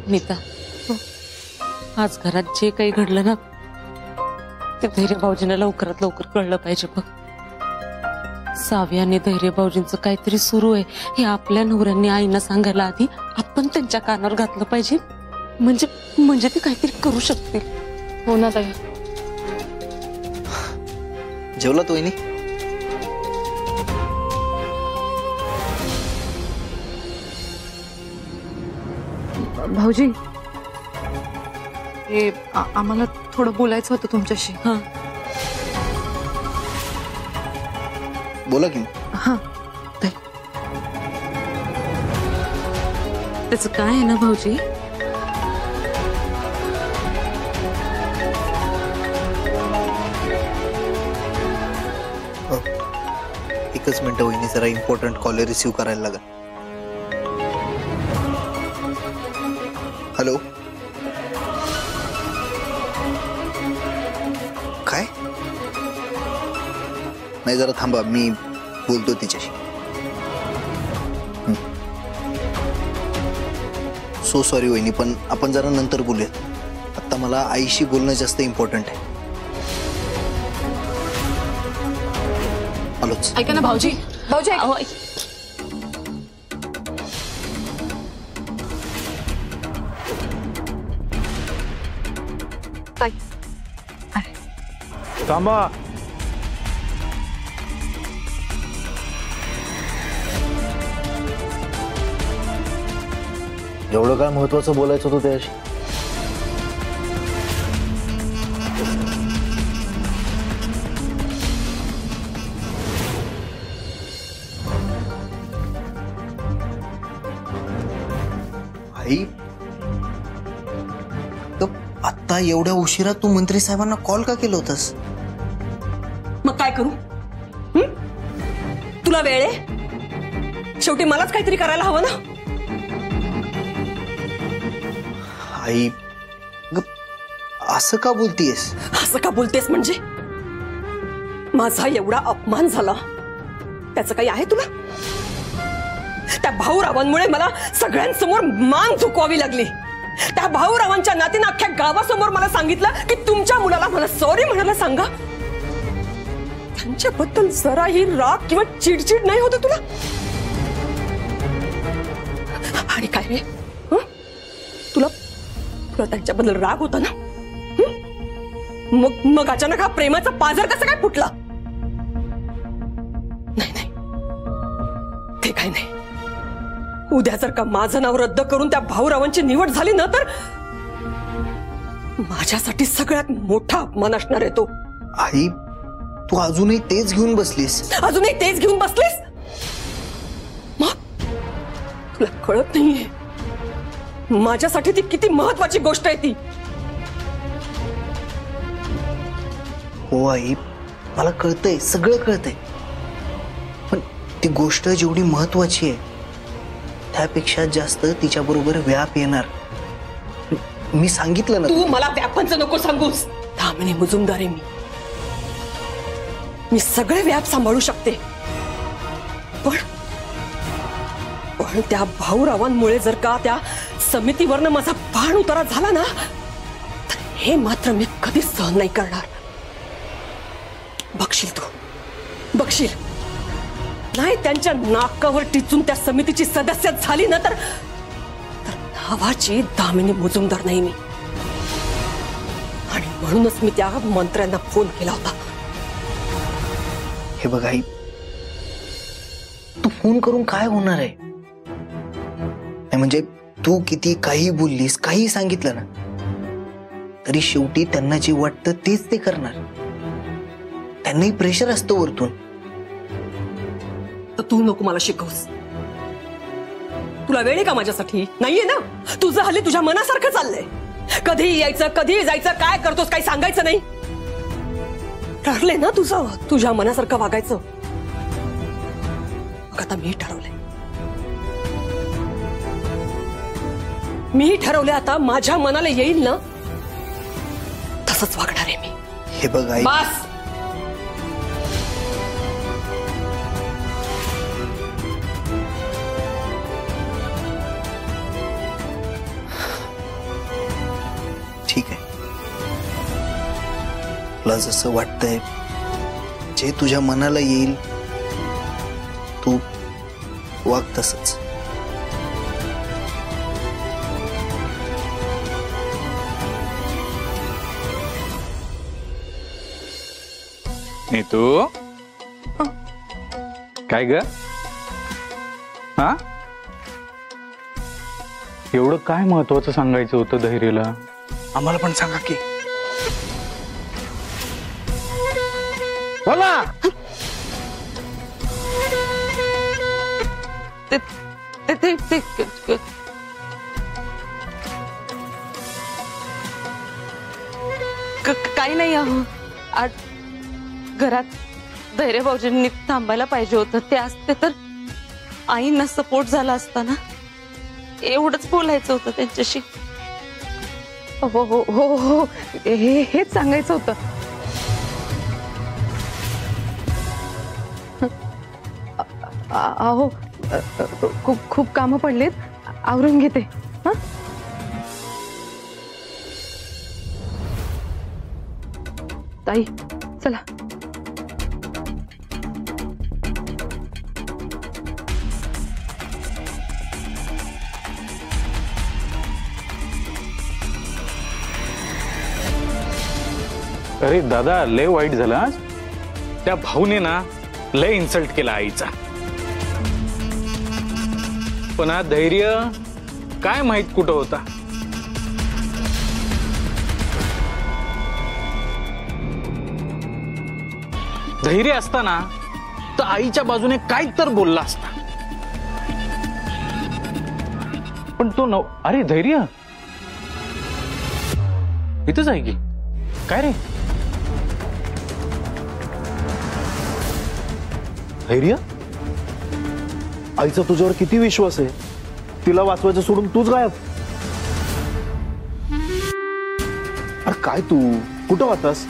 नीता, आज घरात जे काही घडलं ना ते धैर्य भाऊजींना लवकरात लवकर कळलं पाहिजे बघ. सावी आणि धैर्य भाऊजींचं काहीतरी सुरू आहे हे आपल्या नवऱ्यांनी आईना सांगायला आधी आपण त्यांच्या कानावर घातलं पाहिजे. म्हणजे ते काहीतरी करू शकतील. हो ना ताई. जेवला तो वहिनी? भाऊजी, हे आम्हाला थोडं बोलायचं होतं तुमच्याशी. हा बोला की. हा त्याचं काय आहे ना भाऊजी, एकच मिनिट वहिनी, जरा इम्पॉर्टंट कॉल रिसीव्ह करायला लागेल. हॅलो, काय? नाही जरा थांबा, मी बोलतो तिच्याशी. सो सॉरी वहिनी, पण आपण जरा नंतर बोलूयात. आता मला आईशी बोलणं जास्त इम्पॉर्टंट आहे. आलोच. ऐका ना भाऊजी. भाऊजी थांबा. एवढं काय महत्वाचं बोलायचं होतं त्याशी? आई, आता एवढ्या उशिरा तू मंत्री साहेबांना कॉल का केला होतास? मग काय करू? तुला वेळ आहे? शेवटी मलाच काहीतरी करायला हवं ना. आई, असं का बोलतीयस? असं का बोलतेस म्हणजे? माझा एवढा अपमान झाला त्याचं काही आहे तुला? त्या भाऊरावांमुळे मला सगळ्यांसमोर मान झुकवावी लागली. त्या भाऊरावांच्या नातीनं अख्ख्या गावासमोर मला सांगितलं की तुमच्या मुलाला मला सॉरी म्हणायला सांगा. त्यांच्याबद्दल जराही राग किंवा चिडचिड नाही होत तुला? आणि काय रे, तुला त्यांच्याबद्दल राग होता ना? मग अचानक हा प्रेमाचा पाझर कसा काय फुटला? नाही नाही, ते काय नाही. उद्या जर का माझं नाव रद्द करून त्या भाऊरावांची निवड झाली ना तर माझ्यासाठी सगळ्यात मोठा अपमान असणार आहे तो. आई, तू अजूनही तेच घेऊन बसलीस? अजूनही तेच घेऊन बसलीस? मग तुला कळत नाहीये माझ्यासाठी ती किती महत्वाची गोष्ट आहे ती. हो आई, मला कळतंय, सगळं कळतंय, पण ती गोष्ट जेवढी महत्वाची आहे त्यापेक्षा जास्त तिच्या बरोबर व्याप येणार. मी सांगितलं ना. तू मला व्यापांचं नको सांगूस. दामिनी मुजुमदार आहे मी सगळे व्याप सांभाळू शकते. पण त्या भाऊरावांमुळे जर का त्या समितीवरनं माझा बाण उतारा झाला ना तर हे मात्र मी कधीच सहन नाही करणार. बघशील तू, बघशील. नाही त्यांच्या नाकावर टिचून त्या समितीची सदस्य झाली ना तर नावाची दामिनी मुजुमदार नाही मी. आणि म्हणूनच मी त्या मंत्र्यांना फोन केला होता. हे बघ आई, तू फोन करून काय होणार आहे? म्हणजे तू किती काही बोललीस, काही सांगितलं ना तरी शेवटी त्यांना जे वाटतं तेच ते करणार. त्यांनाही प्रेशर असतं वरतून. तर तू नको मला शिकवस. तुला वेळ आहे का माझ्यासाठी? नाहीये ना. तुझं हल्ली तुझ्या मनासारखं चाललंय. कधीही यायचं, कधीही जायचं, काय करतोस काही सांगायचं नाही. ठरलंय ना तुझं, तुझ्या मनासारखं वागायचं. आता मी ठरवलंय. मी ठरवलंय आता माझ्या मनाला येईल ना तसंच वागणार आहे मी. हे बघ आई, बस. तुला जसं वाटतंय, जे तुझ्या मनाला येईल तू वाग तसंच. तू काय ग? हा, एवढं काय महत्वाचं सांगायचं होतं धैर्यला? आम्हाला पण सांगा की. बोला. ते ते ते ते काही नाही अहो. आज घरात धैर्य भाऊजींनी थांबायला पाहिजे होतं. ते असते तर आईंना सपोर्ट झाला असता ना. एवढंच बोलायचं होतं त्यांच्याशी. हो हो हो हो हेच सांगायचं होतं. अहो खूप खूप कामं पडलेत, आवरून घेते. हा ताई चला. अरे दादा, लय वाईट झालं आज. त्या भाऊने ना लय इन्सल्ट केला आईचा. पण हा धैर्य काय माहित कुठं होता. धैर्य असताना तर आईच्या बाजूने काय तर बोलला असता. पण तो अरे धैर्य इथंच आहे की काय रे? धैर्य, आईचा तुझ्यावर किती विश्वास आहे. तिला वाचवायचं सोडून तूच गायब. अरे काय तू कुठं वाचतास?